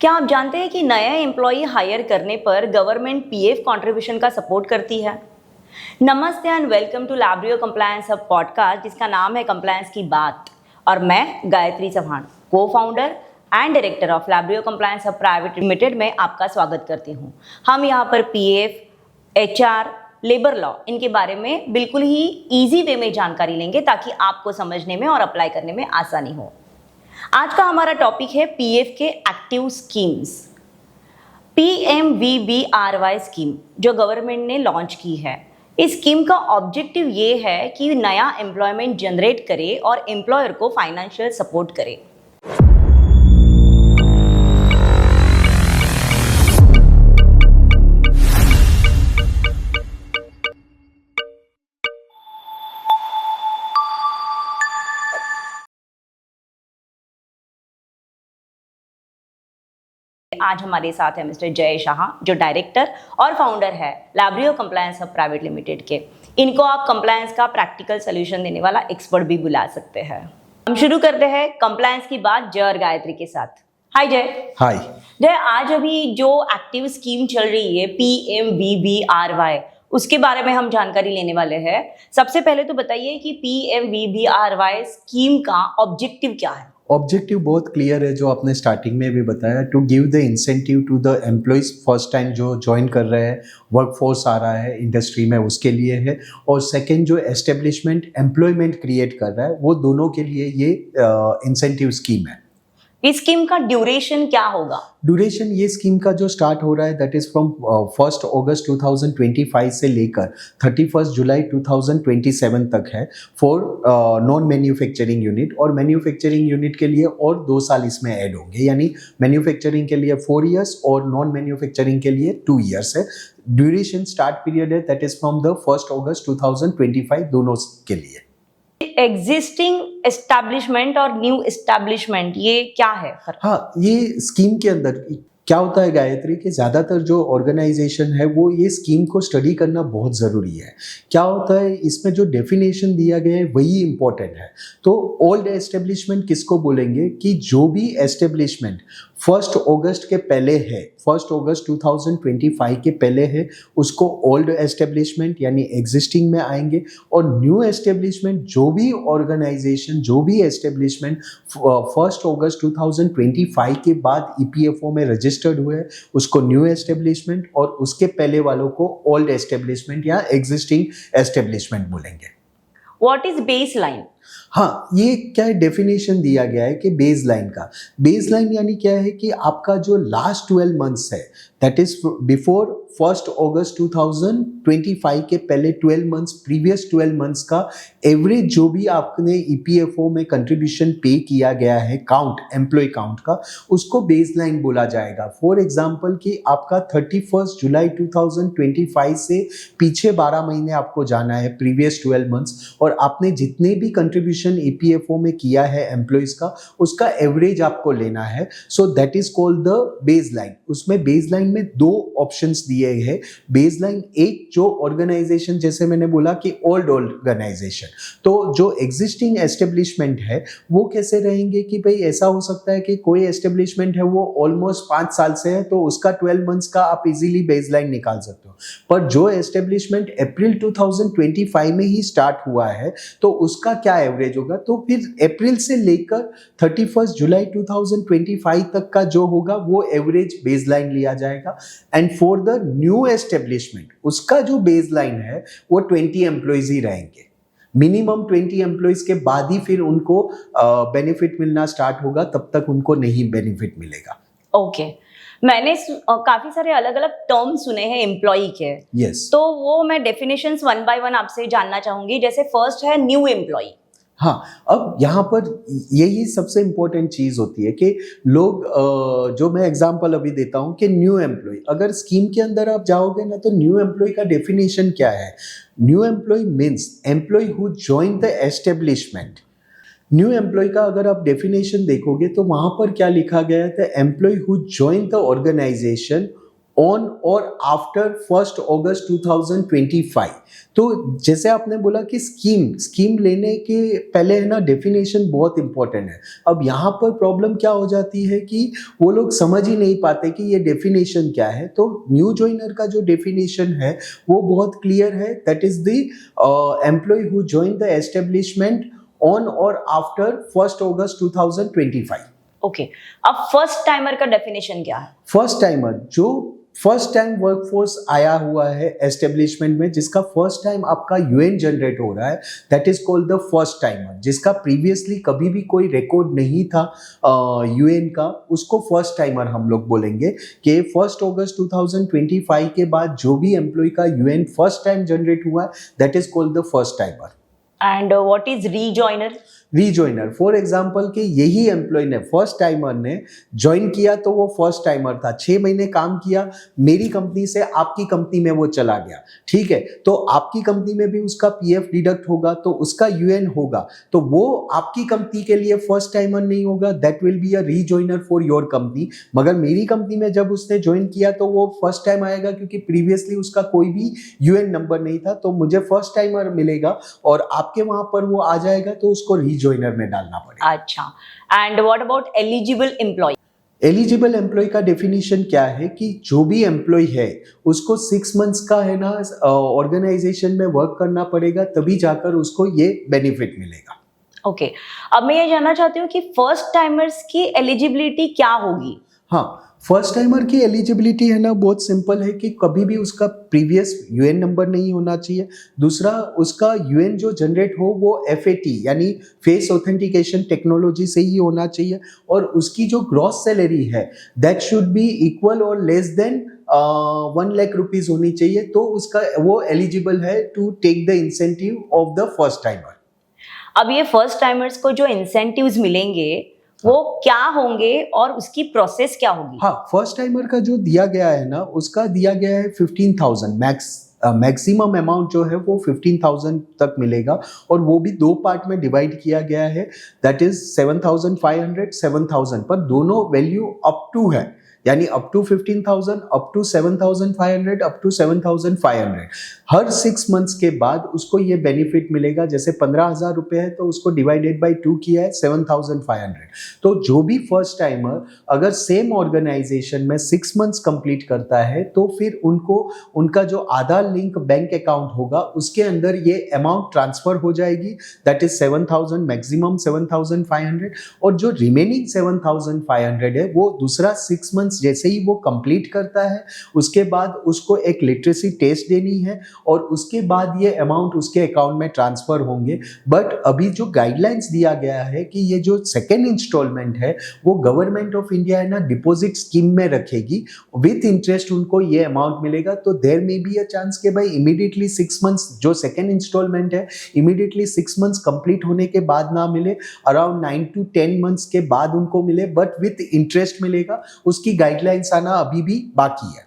क्या आप जानते हैं कि नया एम्प्लॉय हायर करने पर गवर्नमेंट पीएफ कंट्रीब्यूशन का सपोर्ट करती है। नमस्ते and welcome to Labrio compliance hub podcast, जिसका नाम है कंप्लायंस की बात। और मैं Gayatri Chauhan, co founder and director of Labrio compliance hub private limited में आपका स्वागत करती हूँ। हम यहाँ पर पीएफ, एचआर, लेबर लॉ इनके बारे में बिल्कुल ही ईजी वे में जानकारी लेंगे ताकि आपको समझने में और अप्लाई करने में आसानी हो। आज का हमारा टॉपिक है पीएफ के एक्टिव स्कीम्स। पीएमवीबीआरवाई स्कीम जो गवर्नमेंट ने लॉन्च की है, इस स्कीम का ऑब्जेक्टिव ये है कि नया एम्प्लॉयमेंट जनरेट करे और एम्प्लॉयर को फाइनेंशियल सपोर्ट करे। आज हमारे साथ है मिस्टर जय शाह, जो डायरेक्टर और फाउंडर है लैब्रियो कंप्लायंस हब प्राइवेट लिमिटेड के। इनको आप कंप्लायंस का प्रैक्टिकल सॉल्यूशन देने वाला एक्सपर्ट भी बुला सकते हैं। हम शुरू करते हैं कंप्लायंस की बात जय और गायत्री के साथ। हाय जय। हाय जय, आज अभी जो एक्टिव स्कीम चल रही है पीएमवीबीआरवाई, उसके बारे में हम जानकारी लेने वाले हैं। सबसे पहले तो बताइए कि पीएमवीबीआरवाई स्कीम का ऑब्जेक्टिव क्या है। ऑब्जेक्टिव बहुत क्लियर है, जो आपने स्टार्टिंग में भी बताया, to give the incentive to the employees first time जो ज्वाइन कर रहे हैं, वर्कफोर्स आ रहा है इंडस्ट्री में, उसके लिए है। और सेकंड जो एस्टेब्लिशमेंट एम्प्लॉयमेंट क्रिएट कर रहा है, वो दोनों के लिए ये इंसेंटिव स्कीम है। इस स्कीम का ड्यूरेशन क्या होगा? ड्यूरेशन ये स्कीम का जो स्टार्ट हो रहा है दैट इज फ्रॉम 1 अगस्त 2025 से लेकर 31 जुलाई 2027 तक है फॉर नॉन मैन्युफैक्चरिंग यूनिट। और मैन्युफैक्चरिंग यूनिट के लिए और 2 साल इसमें ऐड होंगे, यानी मैन्युफैक्चरिंग के लिए 4 इयर्स और नॉन मैन्युफैक्चरिंग के लिए 2 इयर्स है। ड्यूरेशन स्टार्ट पीरियड है that is from the 1 August 2025 दोनों के लिए। एग्जिस्टिंग एस्टैब्लिशमेंट और न्यू एस्टैब्लिशमेंट, ये क्या है फर्क? हाँ, ये स्कीम के अंदर क्या होता है गायत्री, कि ज़्यादातर जो ऑर्गेनाइजेशन है वो ये स्कीम को स्टडी करना बहुत ज़रूरी है। क्या होता है, इसमें जो डेफिनेशन दिया गया है वही इम्पोर्टेंट है। तो ओल्ड एस्टेब्लिशमेंट किसको बोलेंगे, कि जो भी एस्टेब्लिशमेंट 1 अगस्त के पहले है, 1 अगस्त 2025 के पहले है, उसको ओल्ड एस्टेब्लिशमेंट यानी एग्जिस्टिंग में आएंगे। और न्यू एस्टेब्लिशमेंट जो भी ऑर्गेनाइजेशन, जो भी एस्टेब्लिशमेंट 1 अगस्त 2025 के बाद ईपीएफओ में रजिस्टर्ड हुए, उसको न्यू एस्टेब्लिशमेंट, और उसके पहले वालों को ओल्ड एस्टेब्लिशमेंट या एग्जिस्टिंग एस्टेब्लिशमेंट बोलेंगे। What is base line? हाँ, ये क्या है, डेफिनेशन दिया गया है कि बेस लाइन का, बेस लाइन यानी क्या है कि आपका जो लास्ट 12 मंथ्स है दैट इज बिफोर 1 अगस्त 2025 के पहले 12 मंथ्स, प्रीवियस 12 मंथ्स का एवरेज जो भी आपने ईपीएफओ में कंट्रीब्यूशन पे किया गया है, काउंट, एम्प्लॉय काउंट का, उसको बेस लाइन बोला जाएगा। फॉर एग्जांपल कि आपका 31 जुलाई 2025 से पीछे 12 महीने आपको जाना है, प्रीवियस 12 मंथ्स, और आपने जितने भी कंट्रीब्यूशन ईपीएफओ में किया है एम्प्लॉयज का, उसका एवरेज आपको लेना है। So that is called the base line. उसमें बेस लाइन में 2 ऑप्शंस दिए है। बेस लाइन एक, जो ऑर्गेनाइजेशन, जैसे मैंने बोला कि ओल्ड ऑर्गेनाइजेशन, तो जो एग्जिस्टिंग एस्टेब्लिशमेंट है वो कैसे रहेंगे, कि भाई ऐसा हो सकता है कि कोई एस्टेब्लिशमेंट है वो ऑलमोस्ट 5 साल से है, तो उसका 12 मंथ्स का आप इजीली बेस लाइन निकाल सकते हो। पर जो एस्टेब्लिशमेंट अप्रैल 2025 में ही स्टार्ट हुआ है, तो उसका क्या एवरेज होगा, तो फिर अप्रैल से लेकर 31 जुलाई 2025 तक का जो होगा वो एवरेज बेस लाइन लिया जाएगा। And for the new establishment उसका जो बेस लाइन है वो 20 एम्प्लॉयज ही रहेंगे। मिनिमम 20 एम्प्लॉयज के बाद ही फिर उनको बेनिफिट मिलना स्टार्ट होगा, तब तक उनको नहीं बेनिफिट मिलेगा। ओके, मैंने काफी सारे अलग अलग टर्म सुने हैं एम्प्लॉय के। यस, तो वो मैं डेफिनेशंस 1 बाय 1 आपसे जानना चाहूंगी। जैसे फर्स्ट है न्यू एम्प्लॉय। हाँ, अब यहाँ पर यही सबसे इम्पोर्टेंट चीज़ होती है कि लोग जो मैं एग्जांपल अभी देता हूँ कि न्यू एम्प्लॉय, अगर स्कीम के अंदर आप जाओगे ना, तो न्यू एम्प्लॉय का डेफिनेशन क्या है। New employee means employee who join the establishment. New employee का अगर आप डेफिनेशन देखोगे तो वहाँ पर क्या लिखा गया है, the employee who join the organization on or after 1 August 2025। तो जैसे आपने बोला कि स्कीम लेने के पहले है ना डेफिनेशन बहुत इंपॉर्टेंट है। अब यहाँ पर प्रॉब्लम क्या हो जाती है कि वो लोग समझ ही नहीं पाते कि ये डेफिनेशन क्या है। तो न्यू जॉइनर का जो डेफिनेशन है वो बहुत क्लियर है, that is the employee who join the establishment on or after 1 August 2025। Okay, अब फर्स्ट टाइमर का डेफिनेशन क्या है? फर्स्ट टाइमर जो फर्स्ट टाइम वर्कफोर्स आया हुआ है एस्टेब्लिशमेंट में, जिसका फर्स्ट टाइम आपका यूएन जनरेट हो रहा है, that is called the first timer. जिसका प्रीवियसली कभी भी कोई रिकॉर्ड नहीं था यूएन का, उसको फर्स्ट टाइमर हम लोग बोलेंगे। कि 1 अगस्त 2025 के बाद जो भी एम्प्लॉय का यूएन फर्स्ट टाइम जनरेट हुआ है, that is called the first timer. And what is rejoiner? Rejoiner for example कि यही एम्प्लॉय ने फर्स्ट टाइमर ने ज्वाइन किया तो वो फर्स्ट टाइमर था, 6 महीने काम किया मेरी कंपनी से, आपकी कंपनी में वो चला गया, ठीक है। तो आपकी कंपनी में भी उसका पीएफ डिडक्ट होगा, तो उसका यूएन होगा, तो वो आपकी कंपनी के लिए फर्स्ट टाइमर नहीं होगा, that will be a rejoiner for your company. मगर मेरी कंपनी में जब उसने ज्वाइन किया तो वो फर्स्ट टाइम आएगा, क्योंकि प्रीवियसली उसका कोई भी यूएन नंबर नहीं था, तो मुझे फर्स्ट टाइमर मिलेगा और आपके वहां पर वो आ जाएगा तो उसको रीजॉइनर में डालना पड़ेगा। अच्छा, and what about eligible employee? Eligible employee का डेफिनेशन क्या है कि जो भी एम्प्लॉय है उसको 6 मंथ्स का है ना ऑर्गेनाइजेशन में वर्क करना पड़ेगा, तभी जाकर उसको ये बेनिफिट मिलेगा। ओके, अब मैं ये जानना चाहती हूँ कि फर्स्ट टाइमर्स की एलिजिबिलिटी क्या होगी? हाँ, फर्स्ट टाइमर की एलिजिबिलिटी है ना बहुत सिंपल है कि कभी भी उसका प्रीवियस यूएन नंबर नहीं होना चाहिए। दूसरा, उसका यूएन जो जनरेट हो वो एफएटी यानी फेस ऑथेंटिकेशन टेक्नोलॉजी से ही होना चाहिए, और उसकी जो ग्रॉस सैलरी है that should be equal or less than 1 lakh rupees होनी चाहिए, तो उसका वो एलिजिबल है to take the incentive of the first timer. अब ये फर्स्ट टाइमर्स को जो इंसेंटिव्स मिलेंगे वो क्या होंगे और उसकी प्रोसेस क्या होगी? हाँ, फर्स्ट टाइमर का जो दिया गया है ना, उसका दिया गया है 15,000 मैक्सिमम अमाउंट जो है वो 15,000 तक मिलेगा, और वो भी 2 पार्ट में डिवाइड किया गया है, दैट इज 7,500 7,000, पर दोनों वैल्यू अप टू है, यानी up to 15,000, up to 7,500, up to 7,500। हर 6 मंथ्स के बाद उसको ये बेनिफिट मिलेगा। जैसे 15,000 रुपए है तो उसको डिवाइडेड बाई 2 किया है 7,500। तो जो भी फर्स्ट टाइमर अगर सेम ऑर्गेनाइजेशन में 6 मंथ्स कंप्लीट करता है तो फिर उनको उनका जो आधार लिंक बैंक अकाउंट होगा उसके अंदर ये अमाउंट ट्रांसफर हो जाएगी, दैट इज 7,000 मैक्सिमम 7,500, और जो रिमेनिंग 7,500 है वो दूसरा 6 मंथ्स जैसे ही वो कंप्लीट करता है उसके बाद उसको एक लिटरेसी टेस्ट देनी है, और उसके बाद ये अमाउंट उसके अकाउंट में ट्रांसफर होंगे। बट अभी जो गाइडलाइंस दिया गया है कि ये जो सेकेंड इंस्टॉलमेंट है वो गवर्नमेंट ऑफ इंडिया है ना डिपॉजिट स्कीम में रखेगी, विथ इंटरेस्ट उनको ये अमाउंट मिलेगा। तो there may be a chance कि भाई इमीडिएटली 6 मंथ्स जो सेकेंड इंस्टॉलमेंट है इमीडिएटली 6 मंथ्स कंप्लीट होने के बाद ना मिले, अराउंड 9 to 10 मंथ्स के बाद उनको मिले, बट विथ इंटरेस्ट मिलेगा। उसकी गाइडलाइंस आना अभी भी बाकी है।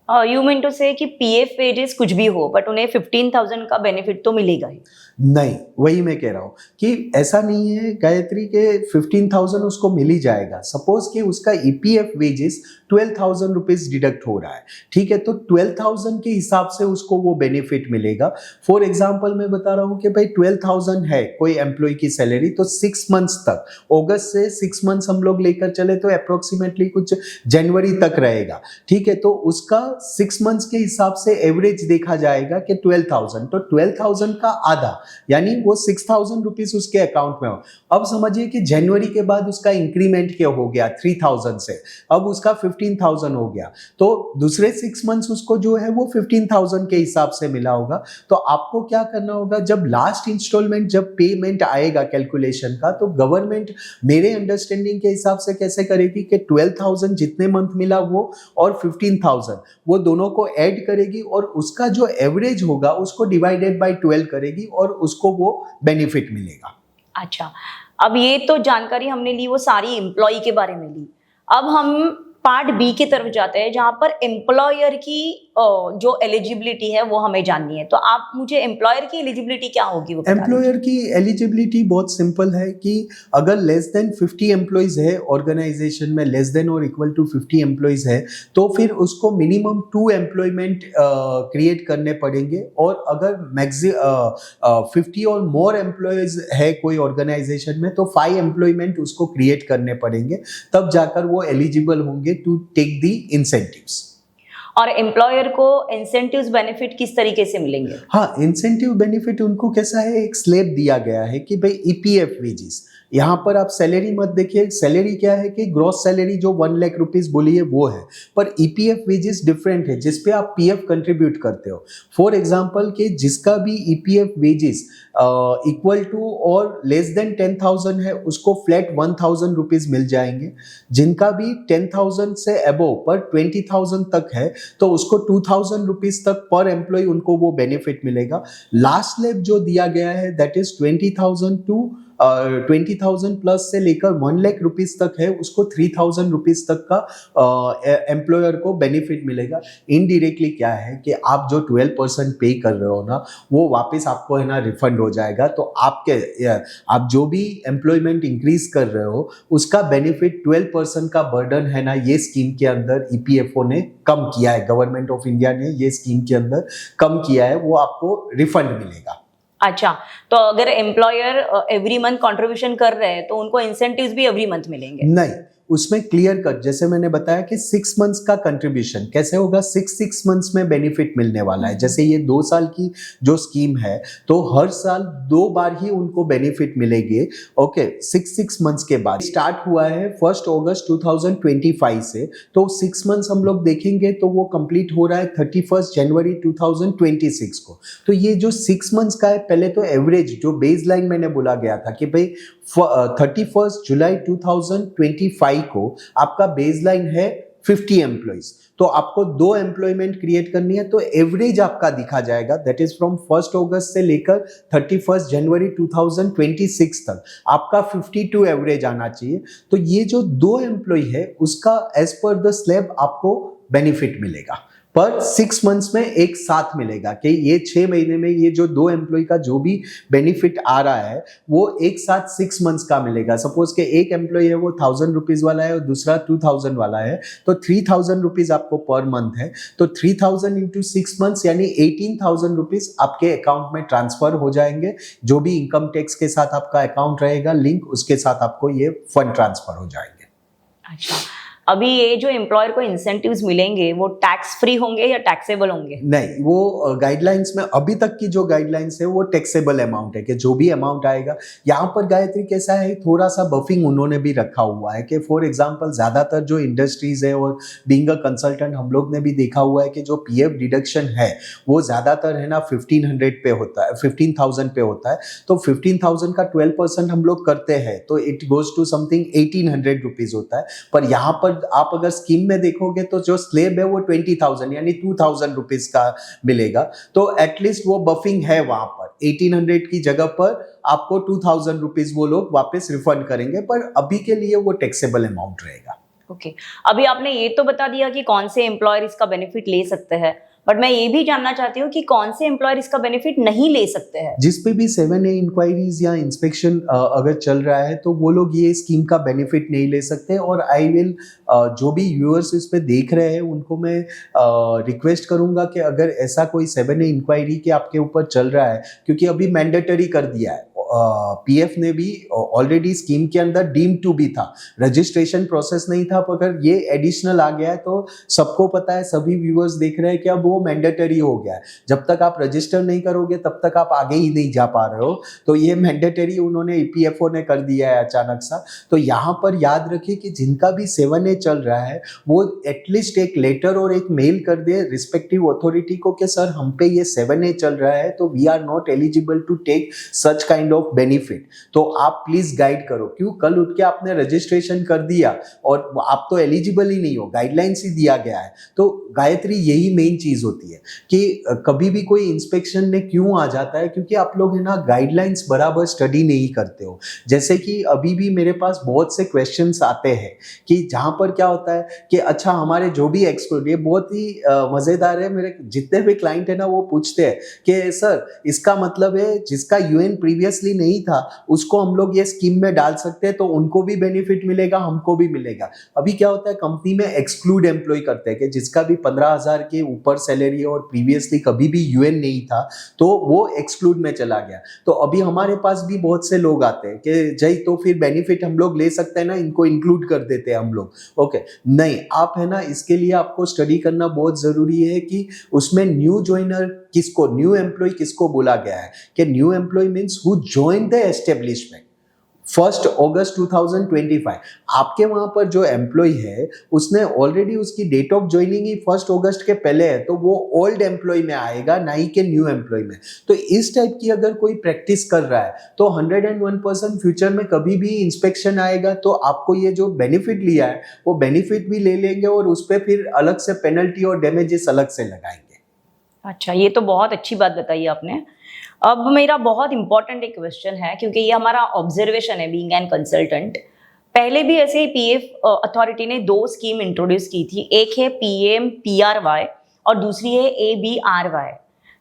यू मीन टू से कि पीएफ वेजेस कुछ भी हो बट उन्हें 15,000 का बेनिफिट तो मिलेगा ही? नहीं, वही मैं कह रहा हूँ कि ऐसा नहीं है गायत्री के 15,000 उसको मिल ही जाएगा। सपोज कि उसका ईपीएफ वेजेस 12,000 रुपीज डिडक्ट हो रहा है, ठीक है, तो 12,000 के हिसाब से उसको वो बेनिफिट मिलेगा। फॉर एग्जाम्पल मैं बता रहा हूँ कि भाई 12,000 है कोई एम्प्लॉय की सैलरी, तो 6 मंथ्स तक, अगस्त से 6 मंथ्स हम लोग लेकर चले तो अप्रोक्सीमेटली कुछ जनवरी तक रहेगा, ठीक है। तो उसका 6 मंथ्स के हिसाब से एवरेज देखा जाएगा कि 12,000, तो 12,000 का आधा यानी वो 6,000 रुपीज उसके अकाउंट में हो। अब समझिए कि जनवरी के बाद उसका इंक्रीमेंट क्या हो गया 3,000 से, अब उसका 15,000 हो गया, तो दूसरे 6 मंथ्स उसको जो है वो 15,000 के हिसाब से मिला होगा। तो आपको क्या करना होगा, जब लास्ट इंस्टॉलमेंट जब पेमेंट आएगा कैलकुलेशन का, तो गवर्नमेंट मेरे अंडरस्टैंडिंग के हिसाब से कैसे करेगी कि 12,000 जितने मंथ मिला वो और 15,000 वो दोनों को ऐड करेगी, और उसका जो एवरेज होगा उसको डिवाइडेड बाय 12 करेगी और उसको वो बेनिफिट मिलेगा। अच्छा, अब ये तो जानकारी हमने ली वो सारी एम्प्लॉय के बारे में ली। अब हम पार्ट बी की तरफ जाते हैं जहां पर एम्प्लॉयर की जो एलिजिबिलिटी है वो हमें जाननी है। तो आप मुझे एम्प्लॉयर की एलिजिबिलिटी क्या होगी वो बता दीजिए। एम्प्लॉयर की एलिजिबिलिटी बहुत सिंपल है कि अगर लेस देन 50 एम्प्लॉयज है ऑर्गेनाइजेशन में, लेस देन और इक्वल टू 50 एम्प्लॉयज है, तो फिर उसको मिनिमम 2 एम्प्लॉयमेंट क्रिएट करने पड़ेंगे। और अगर 50 और मोर एम्प्लॉयज है कोई ऑर्गेनाइजेशन में, तो 5 एम्प्लॉयमेंट उसको क्रिएट करने पड़ेंगे, तब जाकर वो एलिजिबल होंगे टू टेक दी इंसेंटिव्स। और एम्प्लॉयर को इंसेंटिव्स बेनिफिट किस तरीके से मिलेंगे? हाँ, इंसेंटिव बेनिफिट उनको कैसा है, एक स्लैब दिया गया है कि भाई ईपीएफ वेजेस, यहाँ पर आप सैलरी मत देखिए। सैलरी क्या है कि ग्रॉस सैलरी जो 1 लाख रुपीज बोली है वो है, पर ईपीएफ वेजेस डिफरेंट है जिसपे आप पीएफ कंट्रीब्यूट करते हो। फॉर एग्जांपल कि जिसका भी ईपीएफ वेजेस इक्वल टू और लेस देन 10,000 है, उसको फ्लैट 1,000 रुपीज मिल जाएंगे। जिनका भी 10,000 से अबोव पर 20,000 तक है, तो उसको 2,000 रुपीज तक पर एम्प्लॉय उनको वो बेनिफिट मिलेगा। लास्ट स्लैब जो दिया गया है दैट इज 20,000 टू 20,000 प्लस से लेकर 1 लाख रुपीज तक है, उसको 3,000 रुपीज तक का एम्प्लॉयर को बेनिफिट मिलेगा। इनडायरेक्टली क्या है कि आप जो 12% पे कर रहे हो ना, वो वापस आपको है ना रिफंड हो जाएगा। तो आप जो भी एम्प्लॉयमेंट इंक्रीज कर रहे हो उसका बेनिफिट 12% का बर्डन है ना, ये स्कीम के अंदर ईपीएफओ ने कम किया है, गवर्नमेंट ऑफ इंडिया ने ये स्कीम के अंदर कम किया है, वो आपको रिफंड मिलेगा। अच्छा, तो अगर एम्प्लॉयर एवरी मंथ कंट्रीब्यूशन कर रहे हैं तो उनको इंसेंटिव्स भी एवरी मंथ मिलेंगे? नहीं, उसमें क्लियर कट, जैसे मैंने बताया कि 6 मंथ्स का कंट्रीब्यूशन कैसे होगा, 6 मंथ्स में बेनिफिट मिलने वाला है। जैसे ये 2 साल की जो स्कीम है, तो हर साल 2 बार ही उनको बेनिफिट मिलेंगे। ओके, 6 मंथ्स के बाद स्टार्ट हुआ है 1 अगस्त 2025 से, तो 6 मंथ्स हम लोग देखेंगे तो वो कंप्लीट हो रहा है 31 जनवरी 2026 को। तो ये जो 6 मंथ्स का है, पहले तो एवरेज जो बेस लाइन मैंने बोला गया था कि भाई 31 जुलाई 2025 को आपका बेसलाइन है 50 एम्प्लॉइज, तो आपको 2 एम्प्लॉयमेंट क्रिएट करनी है, तो एवरेज आपका दिखा जाएगा दैट इज फ्रॉम 1 अगस्त से लेकर 31 जनवरी 2026 तक आपका 52 एवरेज आना चाहिए। तो ये जो 2 एम्प्लॉय है उसका एज पर द स्लैब आपको बेनिफिट मिलेगा, पर 6 मंथ्स में एक साथ मिलेगा कि ये 6 महीने में ये जो 2 एम्प्लॉय का जो भी बेनिफिट आ रहा है वो एक साथ 6 मंथ्स का मिलेगा। सपोज के एक एम्प्लॉय है वो 1,000 रुपीज वाला है और दूसरा 2,000 वाला है, तो 3,000 रुपीज आपको पर मंथ है, तो 3,000 इंटू 6 मंथ्स यानी 18,000 रुपीज आपके अकाउंट में ट्रांसफर हो जाएंगे। जो भी इनकम टैक्स के साथ आपका अकाउंट रहेगा लिंक, उसके साथ आपको ये फंड ट्रांसफर हो जाएंगे। अच्छा, अभी ये जो एम्प्लॉयर को इंसेंटिव्स मिलेंगे वो टैक्स फ्री होंगे या टैक्सेबल होंगे? नहीं, वो गाइडलाइंस में अभी तक की जो गाइडलाइंस है वो टैक्सेबल अमाउंट है कि जो भी अमाउंट आएगा। यहाँ पर गायत्री कैसा है, थोड़ा सा बफिंग उन्होंने भी रखा हुआ है कि फॉर एग्जांपल ज़्यादातर जो इंडस्ट्रीज है और बीइंग अ कंसल्टेंट हम लोग ने भी देखा हुआ है कि जो पीएफ डिडक्शन है वो ज़्यादातर है ना 1,500 पे होता है, 15,000 पे होता है। तो 15,000 का 12% हम लोग करते हैं तो it goes to something 1,800 rupees होता है। पर यहाँ पर आप अगर स्कीम में देखोगे तो जो स्लेब है वो 20,000 यानी 2,000 रुपीज का मिलेगा। तो एटलीस्ट वो बफिंग है वहां पर, 1,800 की जगह पर आपको 2,000 रुपीज वो लोग वापस रिफंड करेंगे, पर अभी के लिए वो टैक्सेबल अमाउंट रहेगा। ओके, अभी आपने ये तो बता दिया कि कौन से एम्प्लॉयर इसका बेनिफिट ले सकते हैं, बट मैं ये भी जानना चाहती हूँ कि कौन से एम्प्लॉयर इसका बेनिफिट नहीं ले सकते हैं? जिस पे भी 7A इंक्वायरीज या इंस्पेक्शन अगर चल रहा है तो वो लोग ये स्कीम का बेनिफिट नहीं ले सकते। और आई विल जो भी व्यूअर्स इस पे देख रहे हैं उनको मैं रिक्वेस्ट करूंगा कि अगर ऐसा कोई 7A इंक्वायरी के आपके ऊपर चल रहा है, क्योंकि अभी मैंडेटरी कर दिया है, पीएफ ने भी ऑलरेडी स्कीम के अंदर डीम टू भी था, रजिस्ट्रेशन प्रोसेस नहीं था, मगर ये एडिशनल आ गया है। तो सबको पता है, सभी व्यूअर्स देख रहे हैं कि अब वो मैंडेटरी हो गया है। जब तक आप रजिस्टर नहीं करोगे तब तक आप आगे ही नहीं जा पा रहे हो, तो ये मैंडेटरी उन्होंने ईपीएफओ ने कर दिया है अचानक सा। तो यहाँ पर याद रखिए कि जिनका भी 7A चल रहा है वो एटलीस्ट एक लेटर और एक मेल कर दे रिस्पेक्टिव अथॉरिटी को कि सर हम पे ये 7A चल रहा है तो we are not eligible to take such kind of benefit, तो आप प्लीज गाइड करो। क्यों, कल उठ के आपने रजिस्ट्रेशन कर दिया और आप तो एलिजिबल ही नहीं हो, गाइडलाइंस ही दिया गया है। तो गायत्री यही मेन चीज होती है कि कभी भी कोई इंस्पेक्शन में क्यों आ जाता है, क्योंकि आप लोग है ना गाइडलाइंस बराबर स्टडी नहीं करते हो। जैसे कि अभी भी मेरे पास बहुत से क्वेश्चंस आते हैं कि जहां पर क्या होता है कि अच्छा हमारे जो भी एक्सपर्ट, ये बहुत ही मजेदार है, मेरे जितने भी क्लाइंट है ना वो पूछते हैं कि सर इसका मतलब है जिसका यूएन प्रीवियसली नहीं था उसको हम लोग ये स्कीम में डाल सकते हैं तो उनको भी बेनिफिट मिलेगा, हमको भी मिलेगा। अभी क्या होता है, कंपनी में एक्सक्लूड एम्प्लॉय करते हैं कि जिसका भी 15,000 के ऊपर सैलरी है और प्रीवियसली कभी भी यूएन नहीं था तो वो एक्सक्लूड में चला गया। तो अभी हमारे पास भी बहुत से लोग आते हैं कि जय तो फिर बेनिफिट हम लोग ले सकते हैं ना, इनको इंक्लूड कर देते हैं हम लोग। ओके, नहीं, आप है ना इसके लिए आपको स्टडी करना बहुत जरूरी है कि उसमें न्यू ज्वाइनर किसको, न्यू एम्प्लॉय किसको बोला गया है, कि new employee means who join the establishment 1 August 2025। आपके वहां पर जो एम्प्लॉय है उसने ऑलरेडी उसकी डेट ऑफ ज्वाइनिंग ही 1 अगस्त के पहले है, तो वो ओल्ड एम्प्लॉय में आएगा, ना ही के न्यू एम्प्लॉय में। तो इस टाइप की अगर कोई प्रैक्टिस कर रहा है तो 101% फ्यूचर में कभी भी इंस्पेक्शन आएगा तो आपको ये जो बेनिफिट लिया है वो बेनिफिट भी ले लेंगे और उस पर फिर अलग से पेनल्टी और डैमेजेस अलग से लगाएंगे। अच्छा, ये तो बहुत अच्छी बात बताई आपने। अब मेरा बहुत इंपॉर्टेंट एक क्वेश्चन है, क्योंकि ये हमारा ऑब्जर्वेशन है बीइंग एन कंसल्टेंट। पहले भी ऐसे ही पीएफ अथॉरिटी ने 2 स्कीम इंट्रोड्यूस की थी, एक है PMPRY और दूसरी है ABRY।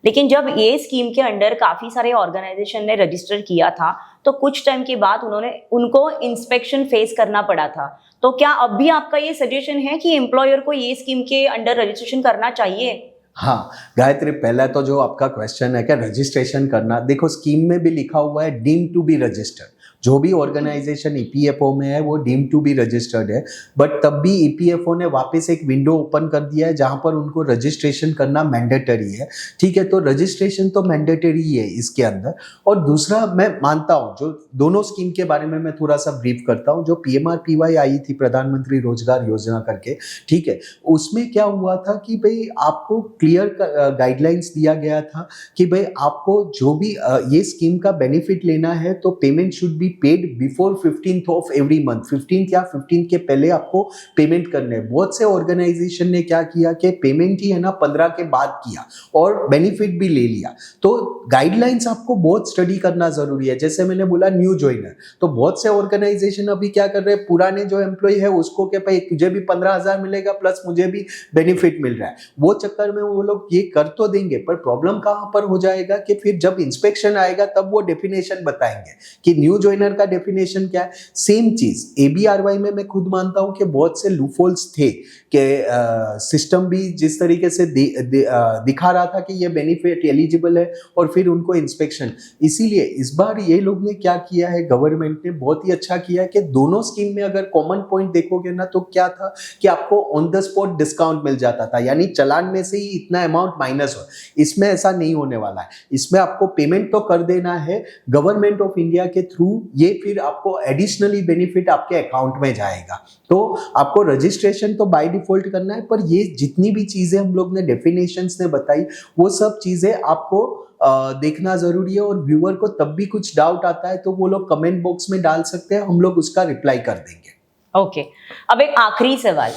लेकिन जब ये स्कीम के अंडर काफ़ी सारे ऑर्गेनाइजेशन ने रजिस्टर किया था तो कुछ टाइम के बाद उनको इंस्पेक्शन फेस करना पड़ा था। तो क्या अब भी आपका ये सजेशन है कि एम्प्लॉयर को ये स्कीम के अंडर रजिस्ट्रेशन करना चाहिए? हाँ गायत्री, पहला तो जो आपका क्वेश्चन है कि रजिस्ट्रेशन करना, देखो स्कीम में भी लिखा हुआ है डीम टू बी रजिस्टर्ड। जो भी ऑर्गेनाइजेशन ईपीएफओ में है वो डीम टू बी रजिस्टर्ड है, बट तब भी ईपीएफओ ने वापस एक विंडो ओपन कर दिया है जहां पर उनको रजिस्ट्रेशन करना मैंडेटरी है। ठीक है, तो रजिस्ट्रेशन तो मैंडेटरी है इसके अंदर। और दूसरा, मैं मानता हूं जो दोनों स्कीम के बारे में मैं थोड़ा सा ब्रीफ करता हूं। जो PMRPY आई थी, प्रधानमंत्री रोजगार योजना करके, ठीक है, उसमें क्या हुआ था कि भाई आपको क्लियर गाइडलाइंस दिया गया था कि भाई आपको जो भी ये स्कीम का बेनिफिट लेना है तो payment should be paid before 15th of every month. 15th या 15th के पहले आपको पेमेंट करने। बहुत से ऑर्गेनाइजेशन ने क्या किया कि पेमेंट ही है ना 15 के बाद किया और बेनिफिट भी ले लिया। तो गाइडलाइंस आपको बहुत स्टडी करना जरूरी है। जैसे मैंने बोला न्यू ज्वाइनर, तो बहुत से ऑर्गेनाइजेशन अभी क्या कर रहे हैं, पुराने जो एम्प्लॉय है उसको के भाई तुझे भी 15,000 मिलेगा प्लस मुझे भी बेनिफिट मिल रहा है, वो चक्कर में वो लोग ये कर तो देंगे, पर प्रॉब्लम कहां पर हो जाएगा कि फिर जब इंस्पेक्शन आएगा तब वो डेफिनेशन बताएंगे कि न्यू ज्वाइनर का डेफिनेशन क्या है। सेम चीज ABRY में मैं खुद मानता हूं कि बहुत से लूफोल्स थे कि सिस्टम भी जिस तरीके से दिखा रहा था कि ये बेनिफिट एलिजिबल है और फिर उनको इंस्पेक्शन। इसीलिए इस बार ये लोग ने क्या किया है, गवर्नमेंट ने बहुत ही अच्छा किया है कि दोनों स्कीम में अगर कॉमन पॉइंट देखोगे ना तो क्या था कि आपको ऑन द स्पॉट डिस्काउंट मिल जाता था, यानी चालान में से ही इतना अमाउंट माइनस हो। इसमें ऐसा नहीं होने वाला है, इसमें आपको पेमेंट तो कर देना है गवर्नमेंट ऑफ इंडिया के थ्रू, ये फिर आपको एडिशनली बेनिफिट आपके अकाउंट में जाएगा। तो आपको रजिस्ट्रेशन तो बाय डिफॉल्ट करना है, पर ये जितनी भी चीजें हम लोग ने डेफिनेशंस ने बताई वो सब चीजें आपको देखना जरूरी है। और व्यूअर को तब भी कुछ डाउट आता है तो वो लोग कमेंट बॉक्स में डाल सकते हैं, हम लोग उसका रिप्लाई कर देंगे। ओके, अब एक आखिरी सवाल,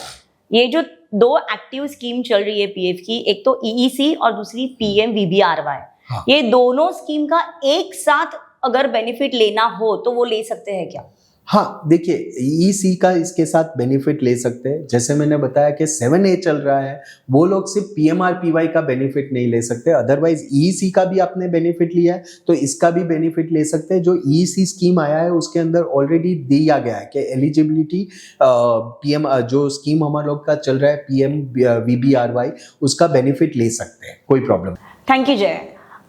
ये जो 2 एक्टिव स्कीम चल रही है पीएफ की, एक तो EEC और दूसरी PMVBRY, हाँ। ये दोनों स्कीम का एक साथ अगर बेनिफिट लेना हो तो वो ले सकते हैं क्या? हाँ देखिए, EC का इसके साथ बेनिफिट ले सकते हैं। जैसे मैंने बताया कि 7A चल रहा है, वो लोग सिर्फ PMRPY का बेनिफिट नहीं ले सकते, अदरवाइज EEC का भी आपने बेनिफिट लिया है तो इसका भी बेनिफिट ले सकते हैं। जो EEC स्कीम आया है उसके अंदर ऑलरेडी दिया गया है कि एलिजिबिलिटी PM जो स्कीम हमारे लोग का चल रहा है PMVBRY, उसका बेनिफिट ले सकते हैं, कोई प्रॉब्लम। थैंक यू जय।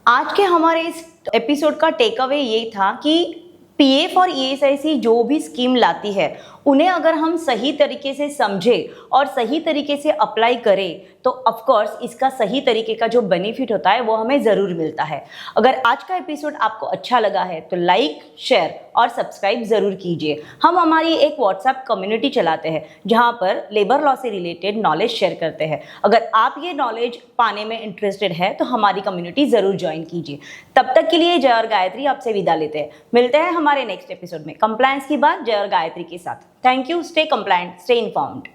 आज के हमारे इस एपिसोड का टेक अवे ये था कि पीएफ और ESIC जो भी स्कीम लाती है उन्हें अगर हम सही तरीके से समझें और सही तरीके से अप्लाई करें तो ऑफ कोर्स इसका सही तरीके का जो बेनिफिट होता है वो हमें ज़रूर मिलता है। अगर आज का एपिसोड आपको अच्छा लगा है तो लाइक, शेयर और सब्सक्राइब ज़रूर कीजिए। हम हमारी एक व्हाट्सएप कम्युनिटी चलाते हैं जहां पर लेबर लॉ से रिलेटेड नॉलेज शेयर करते हैं। अगर आप ये नॉलेज पाने में इंटरेस्टेड है तो हमारी कम्युनिटी ज़रूर ज्वाइन कीजिए। तब तक के लिए जय और गायत्री आपसे विदा लेते हैं। मिलते हैं हमारे नेक्स्ट एपिसोड में कंप्लायंस की बात जय और गायत्री के साथ। Thank you. Stay compliant, stay informed.